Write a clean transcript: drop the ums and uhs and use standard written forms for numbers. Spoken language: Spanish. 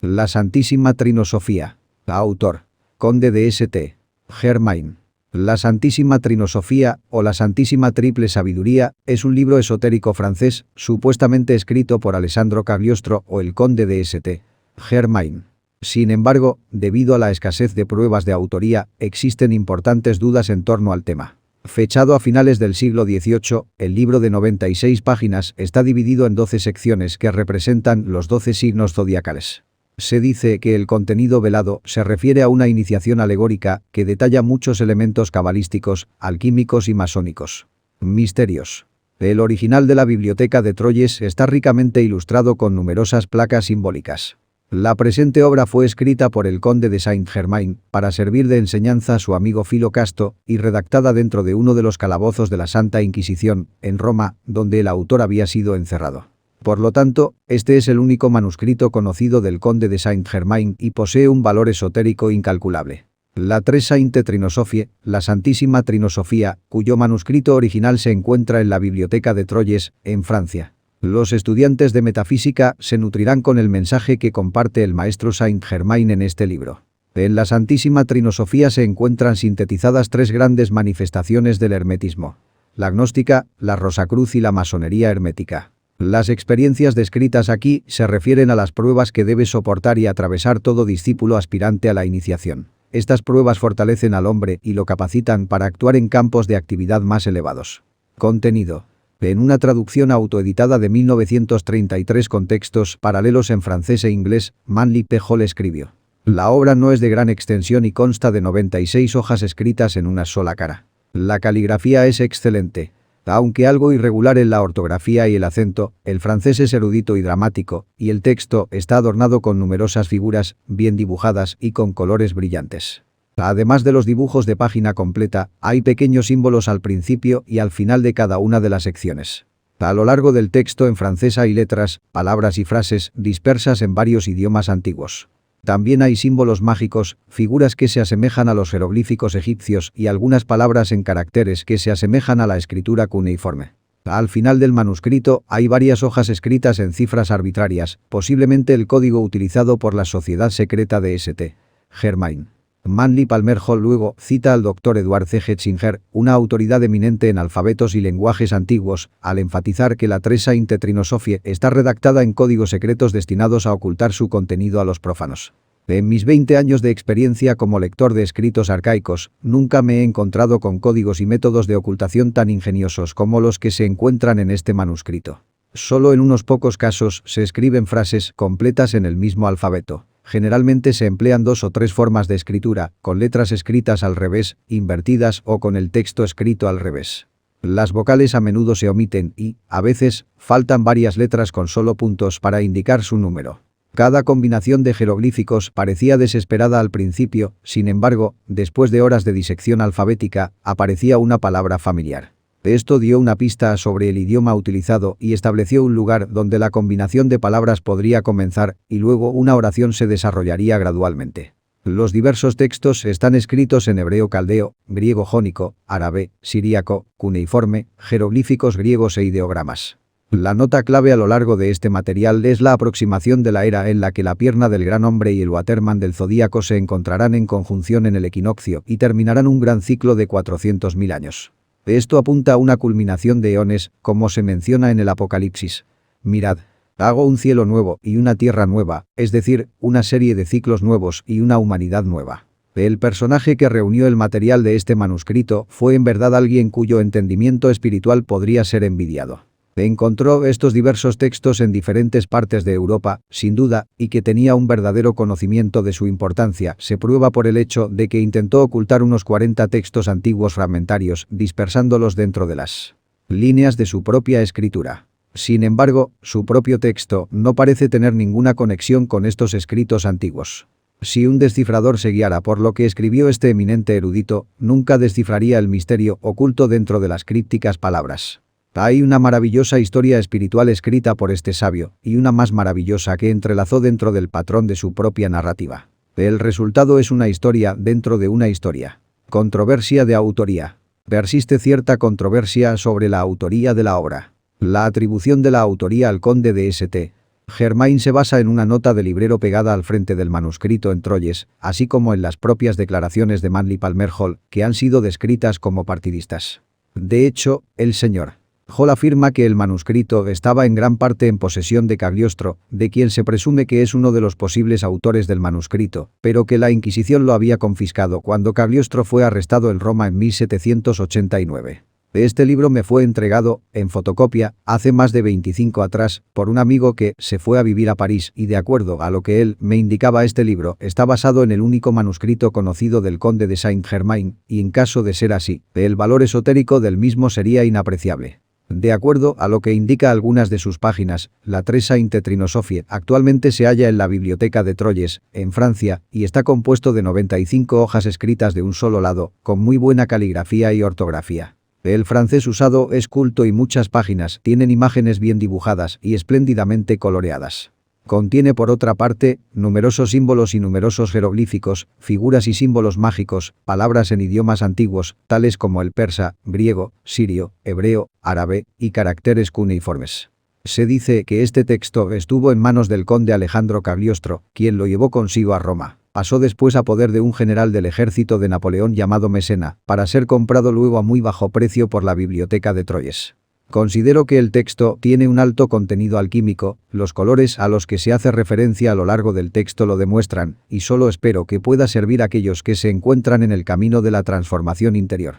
La Santísima Trinosofía. Autor: Conde de St. Germain. La Santísima Trinosofía, o la Santísima Triple Sabiduría, es un libro esotérico francés, supuestamente escrito por Alessandro Cagliostro o el Conde de St. Germain. Sin embargo, debido a la escasez de pruebas de autoría, existen importantes dudas en torno al tema. Fechado a finales del siglo XVIII, el libro de 96 páginas está dividido en 12 secciones que representan los 12 signos zodiacales. Se dice que el contenido velado se refiere a una iniciación alegórica que detalla muchos elementos cabalísticos, alquímicos y masónicos. Misterios. El original de la Biblioteca de Troyes está ricamente ilustrado con numerosas placas simbólicas. La presente obra fue escrita por el conde de Saint-Germain para servir de enseñanza a su amigo Filocasto y redactada dentro de uno de los calabozos de la Santa Inquisición, en Roma, donde el autor había sido encerrado. Por lo tanto, este es el único manuscrito conocido del conde de Saint-Germain y posee un valor esotérico incalculable. La Tres Sainte Trinosophiae, la Santísima Trinosofía, cuyo manuscrito original se encuentra en la Biblioteca de Troyes, en Francia. Los estudiantes de metafísica se nutrirán con el mensaje que comparte el maestro Saint-Germain en este libro. En la Santísima Trinosofía se encuentran sintetizadas tres grandes manifestaciones del hermetismo: la gnóstica, la Rosacruz y la masonería hermética. Las experiencias descritas aquí se refieren a las pruebas que debe soportar y atravesar todo discípulo aspirante a la iniciación. Estas pruebas fortalecen al hombre y lo capacitan para actuar en campos de actividad más elevados. Contenido. En una traducción autoeditada de 1933 con textos paralelos en francés e inglés, Manly P. Hall escribió: la obra no es de gran extensión y consta de 96 hojas escritas en una sola cara. La caligrafía es excelente. Aunque algo irregular en la ortografía y el acento, el francés es erudito y dramático, y el texto está adornado con numerosas figuras, bien dibujadas y con colores brillantes. Además de los dibujos de página completa, hay pequeños símbolos al principio y al final de cada una de las secciones. A lo largo del texto en francés hay letras, palabras y frases dispersas en varios idiomas antiguos. También hay símbolos mágicos, figuras que se asemejan a los jeroglíficos egipcios y algunas palabras en caracteres que se asemejan a la escritura cuneiforme. Al final del manuscrito hay varias hojas escritas en cifras arbitrarias, posiblemente el código utilizado por la sociedad secreta de St. Germain. Manly Palmer Hall luego cita al Dr. Edward C. Hetzinger, una autoridad eminente en alfabetos y lenguajes antiguos, al enfatizar que la Tres Sainte Trinosophiae está redactada en códigos secretos destinados a ocultar su contenido a los prófanos. En mis 20 años de experiencia como lector de escritos arcaicos, nunca me he encontrado con códigos y métodos de ocultación tan ingeniosos como los que se encuentran en este manuscrito. Solo en unos pocos casos se escriben frases completas en el mismo alfabeto. Generalmente se emplean 2 o 3 formas de escritura, con letras escritas al revés, invertidas o con el texto escrito al revés. Las vocales a menudo se omiten y, a veces, faltan varias letras con solo puntos para indicar su número. Cada combinación de jeroglíficos parecía desesperada al principio, sin embargo, después de horas de disección alfabética, aparecía una palabra familiar. Esto dio una pista sobre el idioma utilizado y estableció un lugar donde la combinación de palabras podría comenzar y luego una oración se desarrollaría gradualmente. Los diversos textos están escritos en hebreo caldeo, griego jónico, árabe, siríaco, cuneiforme, jeroglíficos griegos e ideogramas. La nota clave a lo largo de este material es la aproximación de la era en la que la pierna del gran hombre y el Waterman del zodíaco se encontrarán en conjunción en el equinoccio y terminarán un gran ciclo de 400.000 años. Esto apunta a una culminación de eones, como se menciona en el Apocalipsis. Mirad, hago un cielo nuevo y una tierra nueva, es decir, una serie de ciclos nuevos y una humanidad nueva. El personaje que reunió el material de este manuscrito fue en verdad alguien cuyo entendimiento espiritual podría ser envidiado. Encontró estos diversos textos en diferentes partes de Europa, sin duda, y que tenía un verdadero conocimiento de su importancia se prueba por el hecho de que intentó ocultar unos 40 textos antiguos fragmentarios, dispersándolos dentro de las líneas de su propia escritura. Sin embargo, su propio texto no parece tener ninguna conexión con estos escritos antiguos. Si un descifrador se guiara por lo que escribió este eminente erudito, nunca descifraría el misterio oculto dentro de las crípticas palabras. Hay una maravillosa historia espiritual escrita por este sabio, y una más maravillosa que entrelazó dentro del patrón de su propia narrativa. El resultado es una historia dentro de una historia. Controversia de autoría. Persiste cierta controversia sobre la autoría de la obra. La atribución de la autoría al conde de St. Germain se basa en una nota de librero pegada al frente del manuscrito en Troyes, así como en las propias declaraciones de Manly Palmer Hall, que han sido descritas como partidistas. De hecho, el Sr. Hall afirma que el manuscrito estaba en gran parte en posesión de Cagliostro, de quien se presume que es uno de los posibles autores del manuscrito, pero que la Inquisición lo había confiscado cuando Cagliostro fue arrestado en Roma en 1789. Este libro me fue entregado, en fotocopia, hace más de 25 atrás, por un amigo que se fue a vivir a París y de acuerdo a lo que él me indicaba este libro está basado en el único manuscrito conocido del conde de Saint-Germain, y en caso de ser así, el valor esotérico del mismo sería inapreciable. De acuerdo a lo que indica algunas de sus páginas, la Tres Sainte Trinosophie actualmente se halla en la Biblioteca de Troyes, en Francia, y está compuesto de 95 hojas escritas de un solo lado, con muy buena caligrafía y ortografía. El francés usado es culto y muchas páginas tienen imágenes bien dibujadas y espléndidamente coloreadas. Contiene por otra parte, numerosos símbolos y numerosos jeroglíficos, figuras y símbolos mágicos, palabras en idiomas antiguos, tales como el persa, griego, sirio, hebreo, árabe, y caracteres cuneiformes. Se dice que este texto estuvo en manos del conde Alejandro Cagliostro, quien lo llevó consigo a Roma. Pasó después a poder de un general del ejército de Napoleón llamado Mesena, para ser comprado luego a muy bajo precio por la Biblioteca de Troyes. Considero que el texto tiene un alto contenido alquímico, los colores a los que se hace referencia a lo largo del texto lo demuestran, y solo espero que pueda servir a aquellos que se encuentran en el camino de la transformación interior.